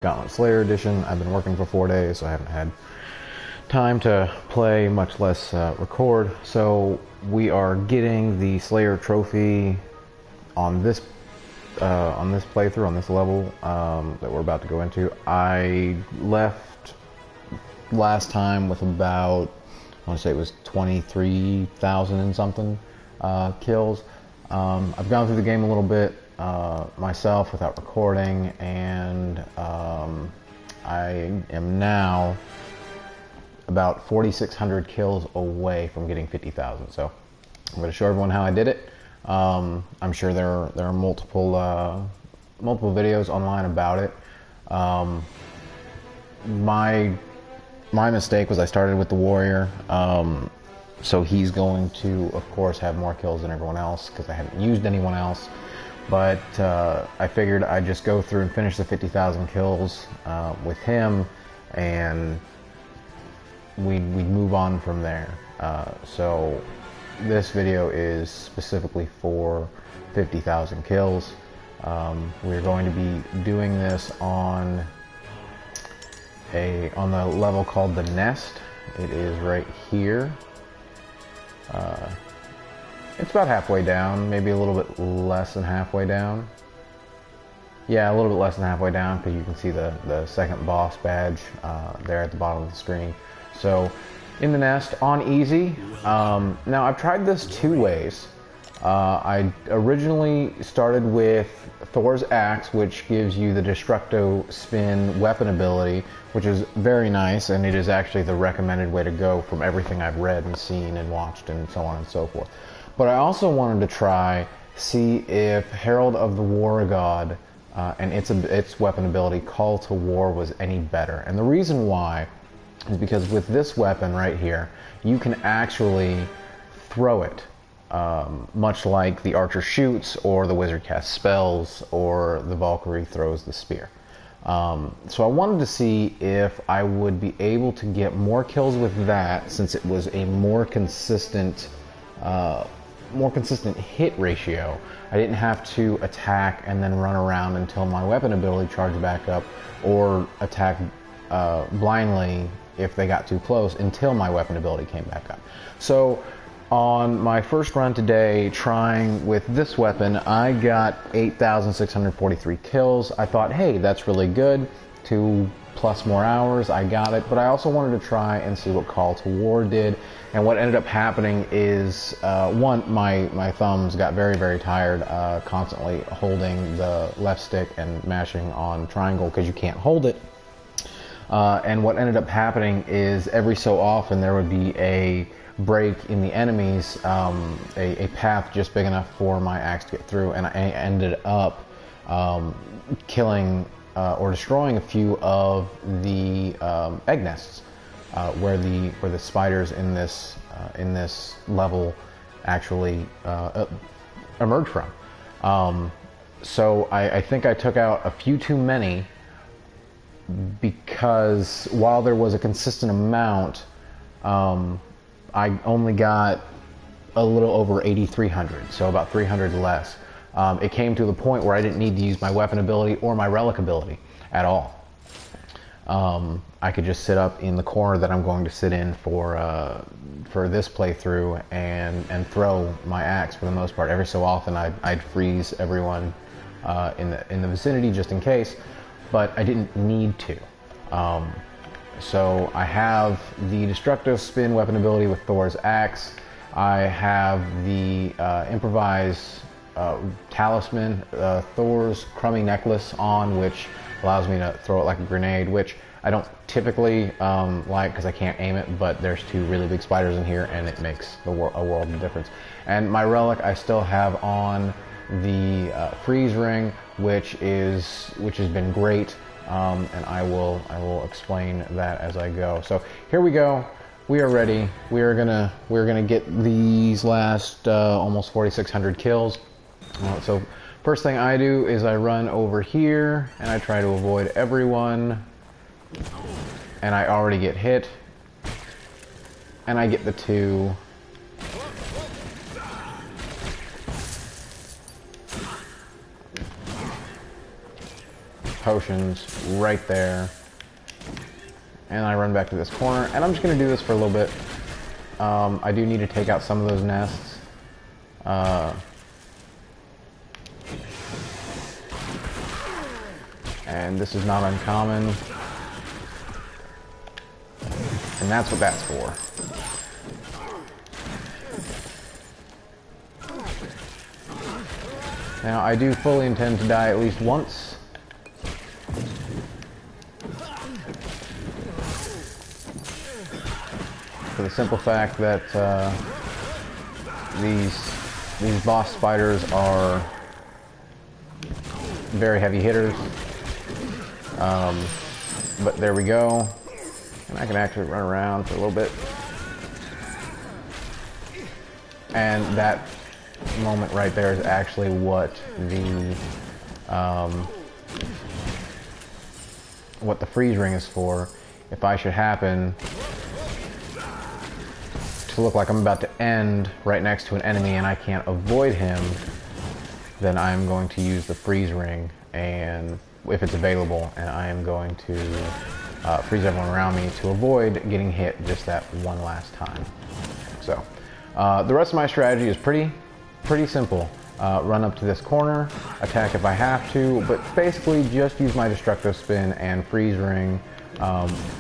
Gauntlet Slayer Edition. I've been working for 4 days, so I haven't had time to play, much less record. So we are getting the Slayer trophy on this playthrough, on this level that we're about to go into. I left last time with about, I want to say it was 23,000 and something kills. I've gone through the game a little bit myself without recording, and I am now about 4,600 kills away from getting 50,000. So I'm going to show everyone how I did it. I'm sure there are multiple videos online about it. My mistake was I started with the warrior, so he's going to, of course, have more kills than everyone else because I hadn't used anyone else. But I figured I'd just go through and finish the 50,000 kills with him, and we'd move on from there. So this video is specifically for 50,000 kills. We're going to be doing this on the level called the Nest. It is right here. It's about halfway down, maybe a little bit less than halfway down. Yeah, a little bit less than halfway down, because you can see the second boss badge there at the bottom of the screen. So, in the Nest, on easy. Now, I've tried this two ways. I originally started with Thor's Axe, which gives you the Destructo Spin weapon ability, which is very nice, and it is actually the recommended way to go from everything I've read and seen and watched and so on and so forth. But I also wanted to see if Herald of the War God and its weapon ability, Call to War, was any better. And the reason why is because with this weapon right here, you can actually throw it, much like the archer shoots, or the wizard casts spells, or the Valkyrie throws the spear. So I wanted to see if I would be able to get more kills with that, since it was a more consistent hit ratio. I didn't have to attack and then run around until my weapon ability charged back up, or attack blindly if they got too close until my weapon ability came back up. So on my first run today, trying with this weapon, I got 8,643 kills. I thought, hey, that's really good. 2+ more hours, I got it. But I also wanted to try and see what Call to War did. And what ended up happening is, one, my thumbs got very, very tired constantly holding the left stick and mashing on triangle because you can't hold it. And what ended up happening is every so often there would be a break in the enemies, a path just big enough for my axe to get through, and I ended up killing or destroying a few of the egg nests where the spiders in this level actually emerge from. So I think I took out a few too many, because while there was a consistent amount, I only got a little over 8,300, so about 300 less. It came to the point where I didn't need to use my weapon ability or my relic ability at all. I could just sit up in the corner that I'm going to sit in for this playthrough and throw my axe for the most part. Every so often I'd freeze everyone in the vicinity just in case, but I didn't need to. So I have the Destructo Spin weapon ability with Thor's Axe. I have the improvise talisman, Thor's crummy necklace on, which allows me to throw it like a grenade, which I don't typically like because I can't aim it, but there's two really big spiders in here and it makes a world of difference. And my relic I still have on the freeze ring, which has been great. And I will explain that as I go. So here we go. We are ready. We're gonna get these last almost 4,600 kills. So first thing I do is I run over here and I try to avoid everyone. And I already get hit. And I get the 2. potions right there. And I run back to this corner, and I'm just going to do this for a little bit. I do need to take out some of those nests. And this is not uncommon. And that's what that's for. Now, I do fully intend to die at least once. For the simple fact that these boss spiders are very heavy hitters. But there we go. And I can actually run around for a little bit. And that moment right there is actually what the freeze ring is for. If I should happen to look like I'm about to end right next to an enemy and I can't avoid him, then I'm going to use the freeze ring, and if it's available, and I am going to freeze everyone around me to avoid getting hit just that one last time. So the rest of my strategy is pretty simple. Run up to this corner, attack if I have to, but basically just use my destructive spin and freeze ring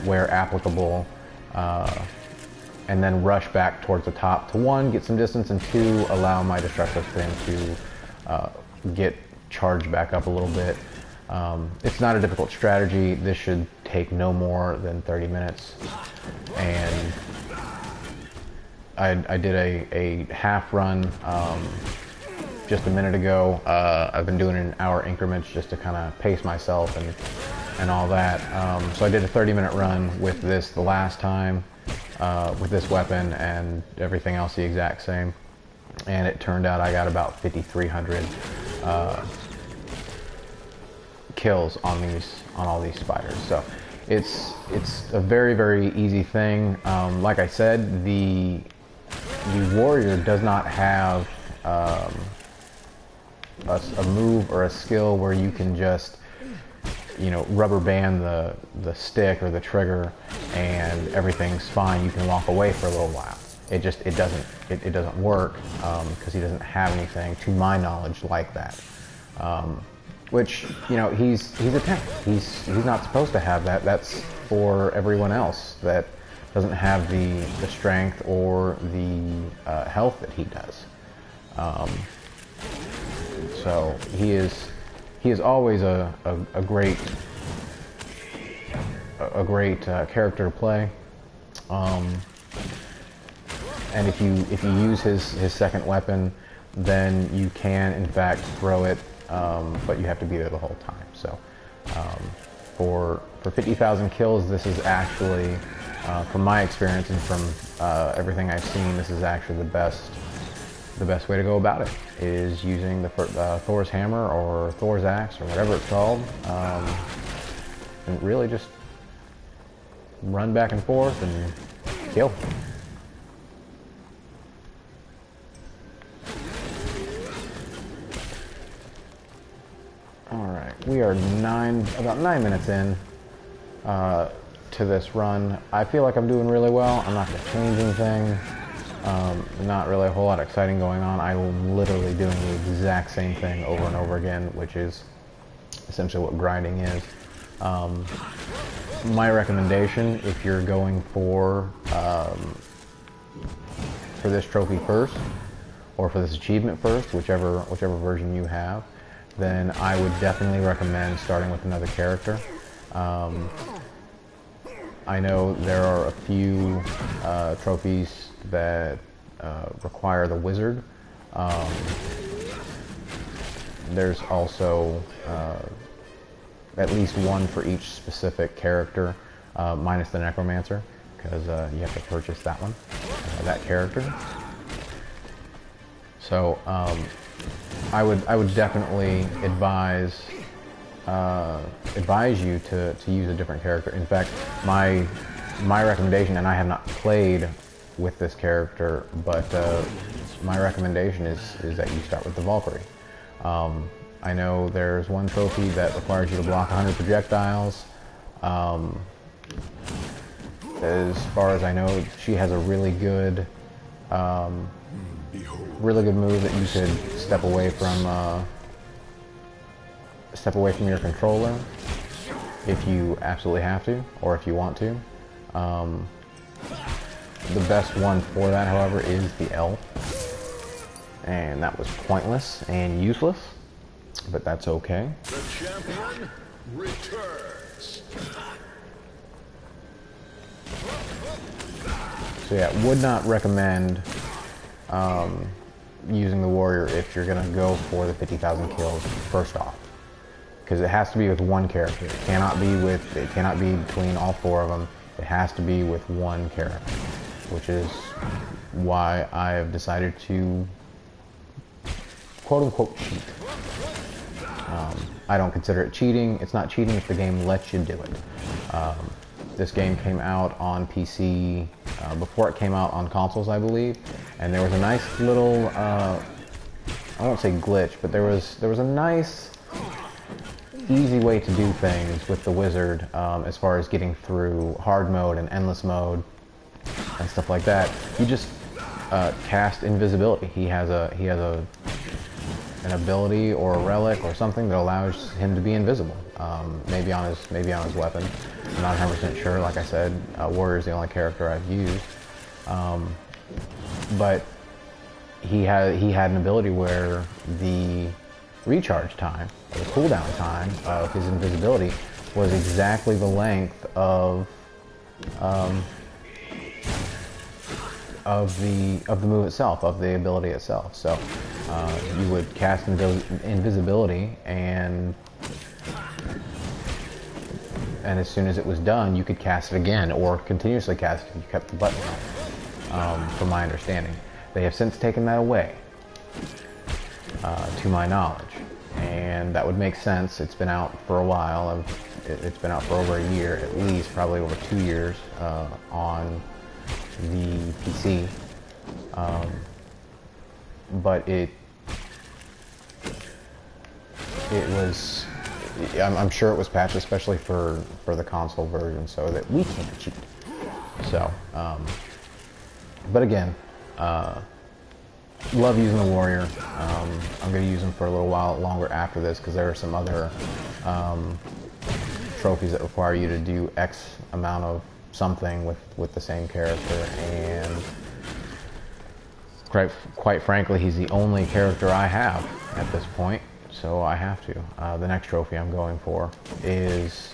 where applicable, and then rush back towards the top to one, get some distance, and two, allow my destructive spin to get charged back up a little bit. It's not a difficult strategy. This should take no more than 30 minutes. And I did a half run just a minute ago. I've been doing it in hour increments just to kind of pace myself and all that. So I did a 30-minute run with this the last time, with this weapon and everything else the exact same. And it turned out I got about 5,300 kills on all these spiders. So it's a very easy thing. Like I said, the warrior does not have a move or a skill where you can just, you know, rubber band the stick or the trigger and everything's fine. You can walk away for a little while. It doesn't work because he doesn't have anything, to my knowledge, like that. Which, you know, he's a tank. He's not supposed to have that. That's for everyone else that doesn't have the strength or the health that he does. So he is always a great character to play. And if you use his second weapon, then you can in fact throw it, but you have to be there the whole time. So for 50,000 kills, this is actually, from my experience and from everything I've seen, this is actually the best way to go about it, is using the Thor's hammer or Thor's axe or whatever it's called, and really just run back and forth and kill. Alright, we are about 9 minutes in to this run. I feel like I'm doing really well. I'm not going to change anything. Not really a whole lot exciting going on. I'm literally doing the exact same thing over and over again, which is essentially what grinding is. My recommendation, if you're going for this trophy first, or for this achievement first, whichever version you have, then I would definitely recommend starting with another character. I know there are a few trophies that require the wizard. There's also at least one for each specific character, minus the necromancer, because you have to purchase that one, that character. So I would definitely advise you to use a different character. In fact, my recommendation, and I have not played with this character, but my recommendation is that you start with the Valkyrie. I know there's one trophy that requires you to block 100 projectiles. As far as I know, she has a really good move that you could step away from your controller if you absolutely have to, or if you want to. The best one for that, however, is the L, and that was pointless and useless, but that's okay. The champion returns. So yeah, would not recommend using the warrior if you're gonna go for the 50,000 kills first off, because it has to be with one character. It cannot be between all four of them. It has to be with one character, which is why I have decided to quote-unquote cheat. I don't consider it cheating. It's not cheating if the game lets you do it. This game came out on PC before it came out on consoles, I believe, and there was a nice little, I won't say glitch, but there was a nice, easy way to do things with the wizard as far as getting through hard mode and endless mode and stuff like that. You just cast invisibility. He has an ability or a relic or something that allows him to be invisible. Maybe on his weapon. I'm not 100% sure. Like I said, warrior is the only character I've used. But he had an ability where the recharge time, or the cooldown time of his invisibility was exactly the length of the move itself, of the ability itself. So you would cast invisibility, and as soon as it was done, you could cast it again, or continuously cast it if you kept the button on, from my understanding. They have since taken that away, to my knowledge, and that would make sense. It's been out for a while. It's been out for over a year, at least, probably over 2 years on the PC, but it was, I'm sure it was patched, especially for the console version, so that we can't cheat. So, but again, love using the warrior. I'm going to use him for a little while longer after this, because there are some other trophies that require you to do X amount of something with the same character, and quite frankly, he's the only character I have at this point, so I have to. The next trophy I'm going for is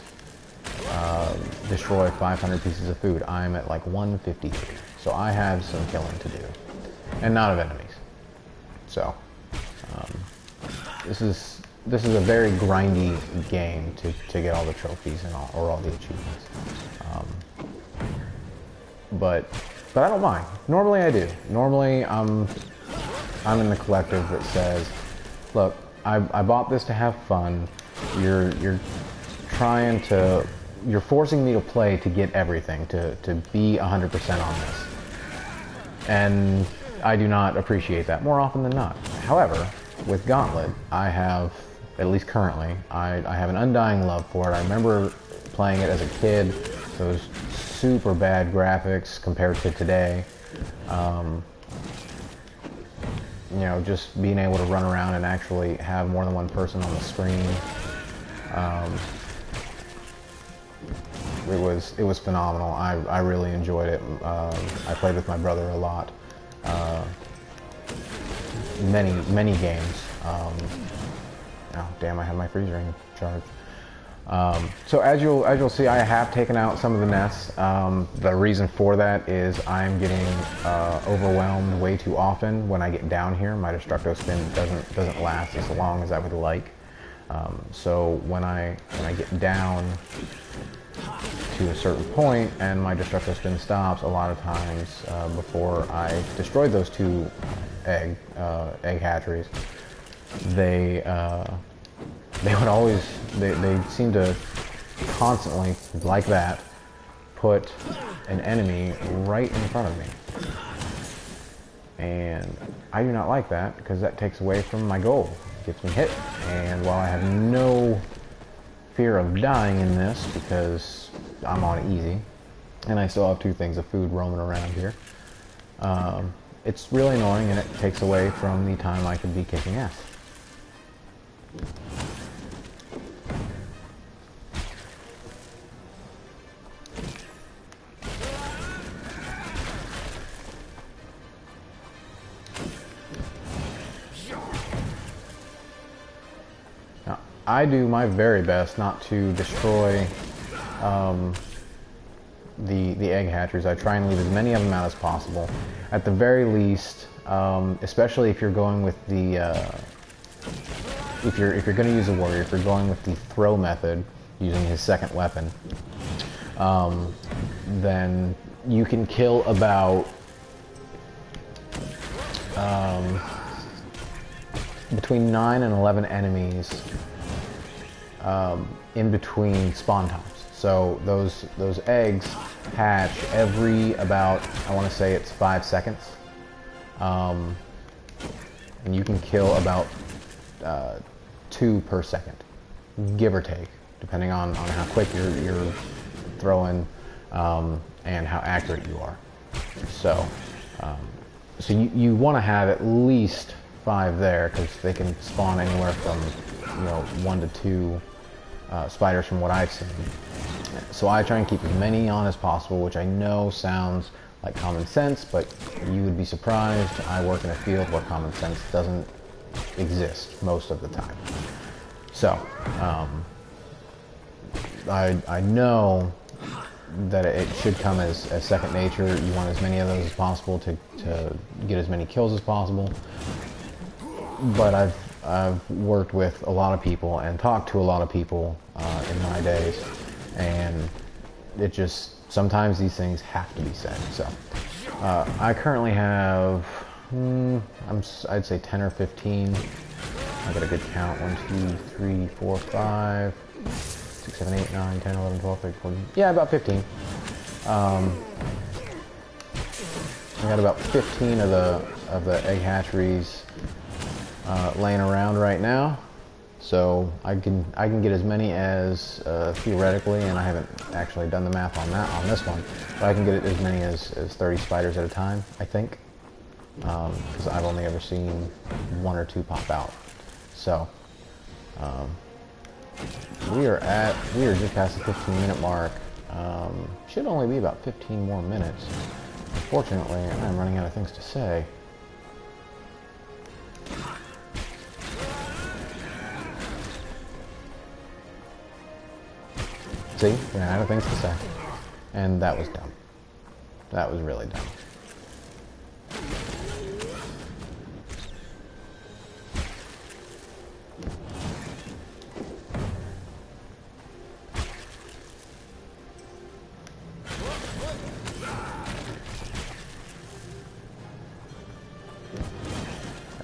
destroy 500 pieces of food. I'm at like 153, so I have some killing to do, and not of enemies. So this is a very grindy game to get all the trophies and all the achievements. But I don't mind. Normally I do. Normally I'm in the collective that says, look, I bought this to have fun. You're forcing me to play to get everything, to be 100% on this. And I do not appreciate that more often than not. However, with Gauntlet, I have, at least currently, I have an undying love for it. I remember playing it as a kid. Those super bad graphics compared to today. You know, just being able to run around and actually have more than one person on the screen. It was phenomenal. I really enjoyed it. I played with my brother a lot. Many games. Oh damn! I have my freeze ring charged. So as you'll see, I have taken out some of the nests. The reason for that is I'm getting overwhelmed way too often when I get down here. My Destructo Spin doesn't last as long as I would like. So when I get down to a certain point and my Destructo Spin stops, a lot of times before I destroyed those two egg hatcheries, they seem to constantly, like that, put an enemy right in front of me. And I do not like that, because that takes away from my goal. It gets me hit, and while I have no fear of dying in this, because I'm on easy, and I still have 2 things of food roaming around here, it's really annoying, and it takes away from the time I could be kicking ass. Now, I do my very best not to destroy the egg hatcheries. I try and leave as many of them out as possible. At the very least, especially if you're going with the if you're going to use a warrior, if you're going with the throw method using his second weapon, then you can kill about between 9 and 11 enemies in between spawn times. So those eggs hatch every about, I want to say it's 5 seconds, and you can kill about 2 per second, give or take, depending on how quick you're throwing and how accurate you are. So so you want to have at least 5 there, because they can spawn anywhere from 1 to 2 spiders from what I've seen. So I try and keep as many on as possible, which I know sounds like common sense, but you would be surprised. I work in a field where common sense doesn't exist most of the time. So I know that it should come as second nature. You want as many of those as possible to get as many kills as possible. But I've worked with a lot of people and talked to a lot of people in my days, and it just, sometimes these things have to be said. So I currently have I'd say 10 or 15. I got a good count. 1, 2, 3, 4, 5, 6, 7, 8, 9, 10, 11, 12, 13, 14. Yeah, about 15. I got about 15 of the egg hatcheries laying around right now, so I can get as many as theoretically, and I haven't actually done the math on that on this one, but I can get as many as 30 spiders at a time, I think, because I've only ever seen 1 or 2 pop out. So we are just past the 15-minute mark. Should only be about 15 more minutes. Unfortunately, I'm running out of things to say. See, ran out of things to say. And that was dumb. That was really dumb.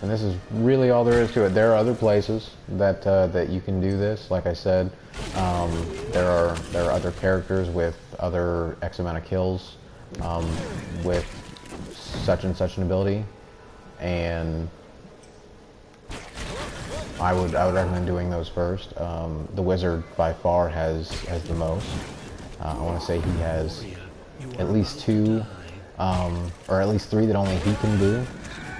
And this is really all there is to it. There are other places that that you can do this. Like I said, there are other characters with other X amount of kills with such and such an ability, and I would recommend doing those first. The wizard by far has the most. I want to say he has at least 2, or at least 3 that only he can do.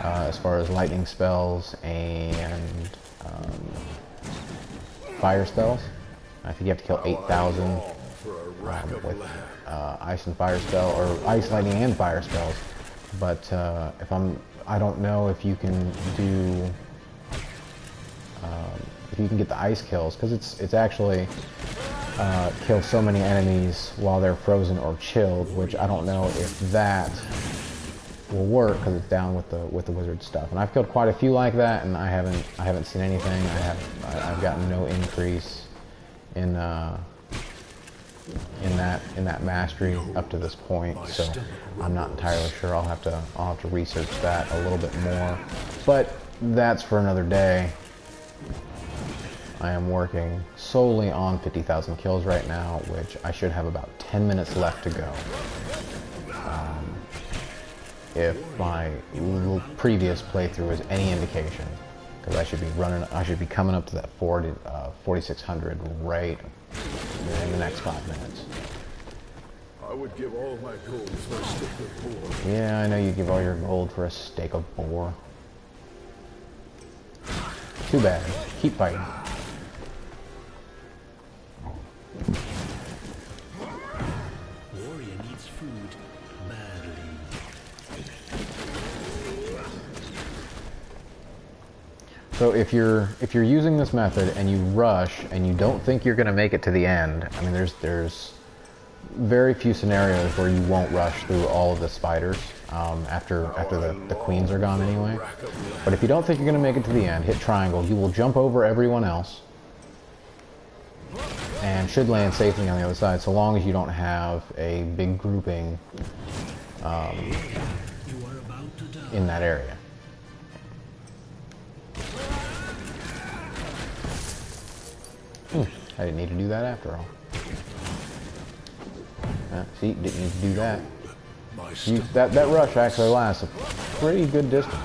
As far as lightning spells and fire spells. I think you have to kill 8,000 with ice and fire spell, or ice, lightning, and fire spells. But I don't know if you can do if you can get the ice kills, because it's actually kill so many enemies while they're frozen or chilled, which I don't know if that will work, because it's down with the wizard stuff. And I've killed quite a few like that, and I haven't seen anything. I've gotten no increase in that mastery up to this point. So I'm not entirely sure. I'll have to research that a little bit more. But that's for another day. I am working solely on 50,000 kills right now, which I should have about 10 minutes left to go. if my previous playthrough is any indication, because I should be coming up to that 4600 right in the next 5 minutes. I would give all my gold for a stick of boar. Yeah, I know you give all your gold for a steak of boar. Too bad. Keep fighting. Warrior needs food badly. So if you're using this method and you rush and you don't think you're going to make it to the end, I mean, there's very few scenarios where you won't rush through all of the spiders after the queens are gone anyway. But if you don't think you're going to make it to the end, hit triangle. You will jump over everyone else and should land safely on the other side, so long as you don't have a big grouping in that area. I didn't need to do that after all. See, didn't need to do that. That rush actually lasts a pretty good distance.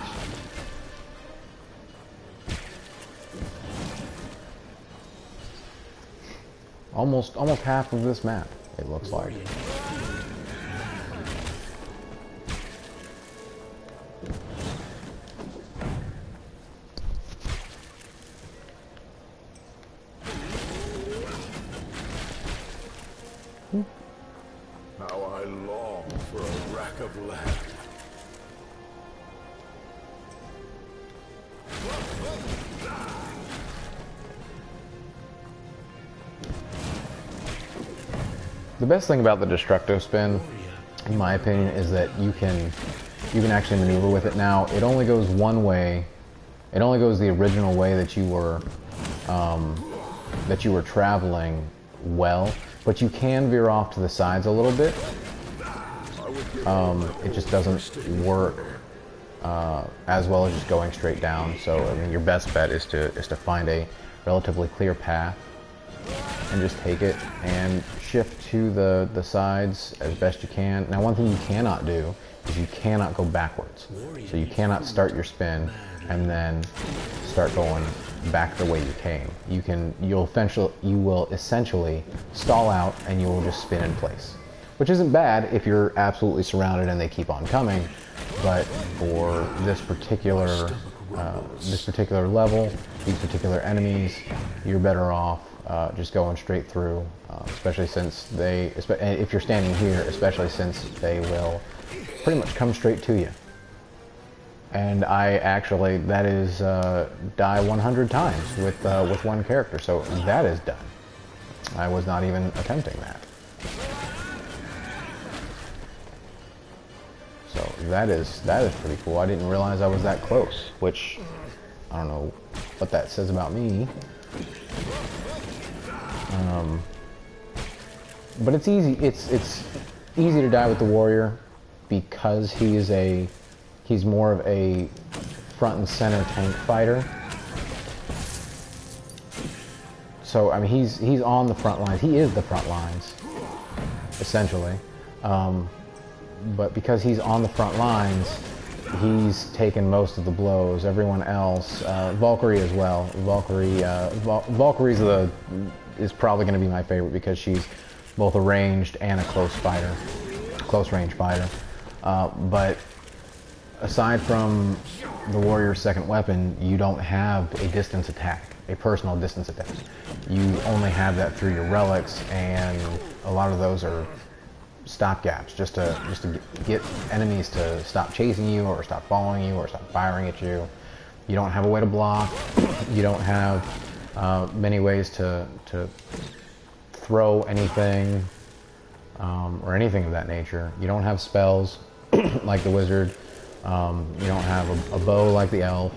Almost half of this map, it looks like. How I long for a rack of land. The best thing about the destructo spin, in my opinion, is that you can actually maneuver with it now. It only goes one way. It only goes the original way that you were traveling well, but you can veer off to the sides a little bit. It just doesn't work as well as just going straight down. So I mean, your best bet is to find a relatively clear path and just take it and shift to the sides as best you can. Now, one thing you cannot do is you cannot go backwards. So you cannot start your spin and then start going back the way you came. You will essentially stall out and you will just spin in place, which isn't bad if you're absolutely surrounded and they keep on coming. But for this particular level, these particular enemies, you're better off just going straight through, especially since if you're standing here, especially since they will pretty much come straight to you. And that is die 100 times with one character, so that is done. I was not even attempting that. So that is pretty cool. I didn't realize I was that close, which I don't know what that says about me. But it's easy. It's easy to die with the warrior because he's more of a front and center tank fighter. So I mean, he's on the front lines. He is the front lines, essentially. But because he's on the front lines, he's taken most of the blows. Everyone else, Valkyrie as well. Valkyrie's is probably going to be my favorite because she's both a ranged and a close range fighter. But aside from the warrior's second weapon, you don't have a distance attack, a personal distance attack. You only have that through your relics, and a lot of those are stopgaps, just to get enemies to stop chasing you, or stop following you, or stop firing at you. You don't have a way to block. You don't have many ways to throw anything or anything of that nature. You don't have spells like the wizard. You don't have a bow like the elf.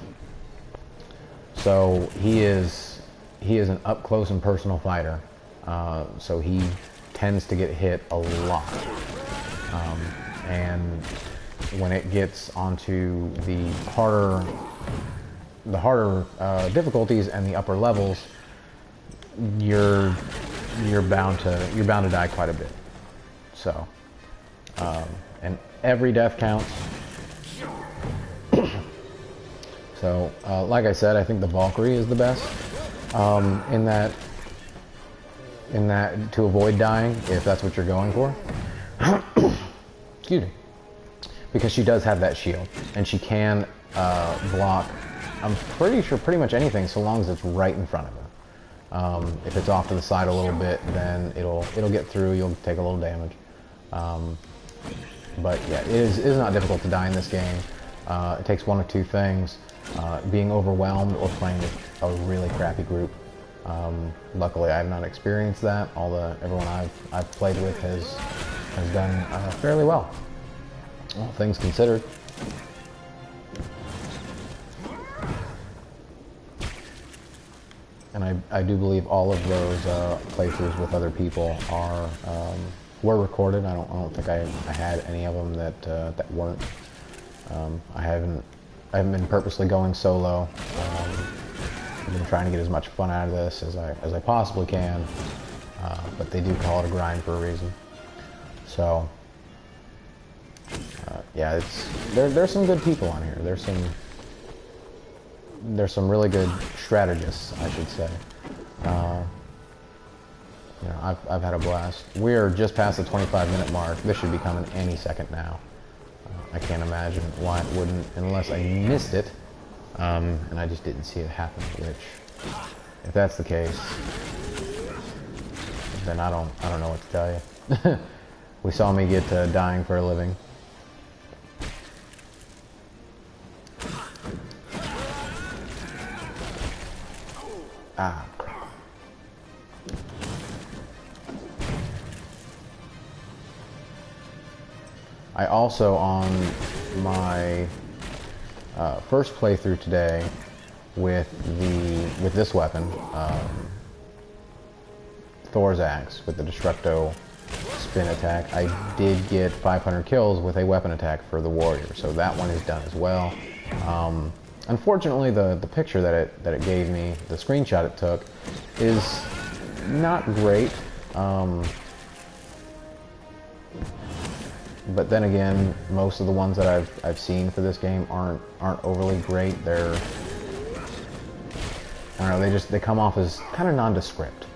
So he is an up close and personal fighter. So he tends to get hit a lot, and when it gets onto the harder difficulties and the upper levels, you're bound to die quite a bit. So, and every death counts. So, like I said, I think the Valkyrie is the best in that to avoid dying, if that's what you're going for. Excuse me. Because she does have that shield, and she can block, I'm pretty sure, pretty much anything, so long as it's right in front of her. If it's off to the side a little bit, then it'll get through, you'll take a little damage. But yeah, it is not difficult to die in this game. It takes one of two things, being overwhelmed or playing with a really crappy group. Luckily, I have not experienced that. Everyone I've played with has done fairly well, all things considered. And I do believe all of those playthroughs with other people were recorded. I don't think I had any of them that weren't. I haven't been purposely going solo. I've been trying to get as much fun out of this as I possibly can, but they do call it a grind for a reason. So yeah, there's some good people on here. There's some really good strategists, I should say. You know, I've had a blast. We are just past the 25-minute mark. This should be coming any second now. I can't imagine why it wouldn't, unless I missed it, and I just didn't see it happen. Which, if that's the case, then I don't know what to tell you. We saw me get dying for a living. Ah. I also, on my first playthrough today with this weapon, Thor's axe with the Destructo spin attack, I did get 500 kills with a weapon attack for the warrior, so that one is done as well. Unfortunately, the picture that it gave me, the screenshot it took, is not great. But then again, most of the ones that I've seen for this game aren't overly great. They're, I don't know, they come off as kind of nondescript.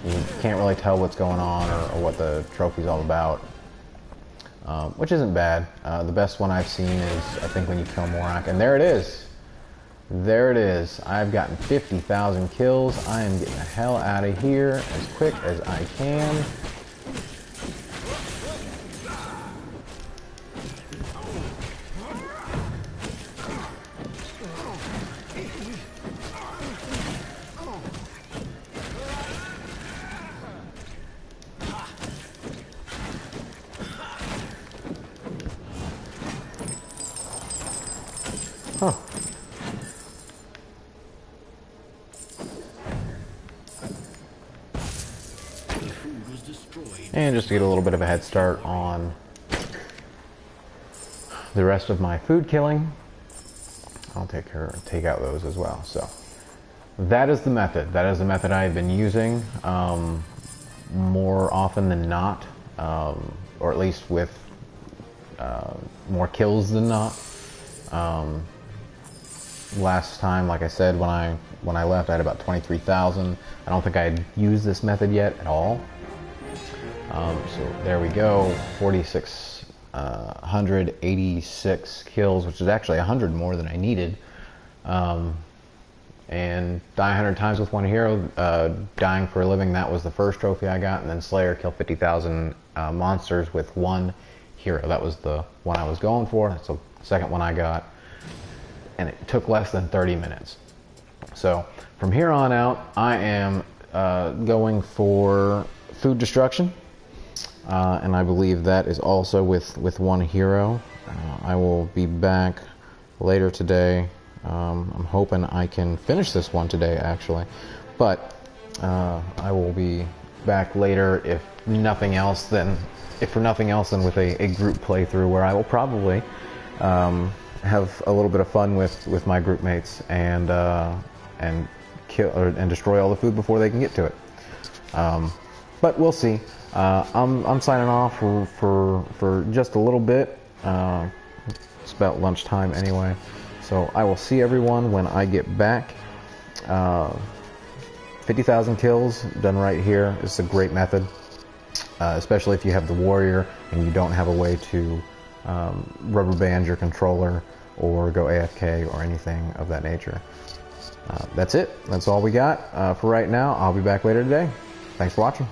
You can't really tell what's going on or what the trophy's all about, which isn't bad. The best one I've seen is, I think, when you kill Morak, and there it is. There it is. I've gotten 50,000 kills. I am getting the hell out of here as quick as I can. Huh. And just to get a little bit of a head start on the rest of my food killing, I'll take out those as well. So that is the method. That is the method I've been using more often than not, or at least with more kills than not. Last time, like I said, when I left, I had about 23,000. I don't think I had used this method yet at all. So there we go, 4,686 kills, which is actually 100 more than I needed. And die 100 times with one hero, dying for a living, that was the first trophy I got, and then Slayer, kill 50,000 monsters with one hero. That was the one I was going for. That's the second one I got, and it took less than 30 minutes. So from here on out, I am going for food destruction, and I believe that is also with one hero. I will be back later today. I'm hoping I can finish this one today, actually, but I will be back later if for nothing else than with a group playthrough where I will probably have a little bit of fun with my group mates and kill and destroy all the food before they can get to it. But we'll see. I'm signing off for just a little bit. It's about lunchtime anyway, So I will see everyone when I get back. 50,000 kills done right here. It's a great method, especially if you have the warrior and you don't have a way to rubber band your controller or go AFK or anything of that nature. That's it. That's all we got for right now. I'll be back later today. Thanks for watching.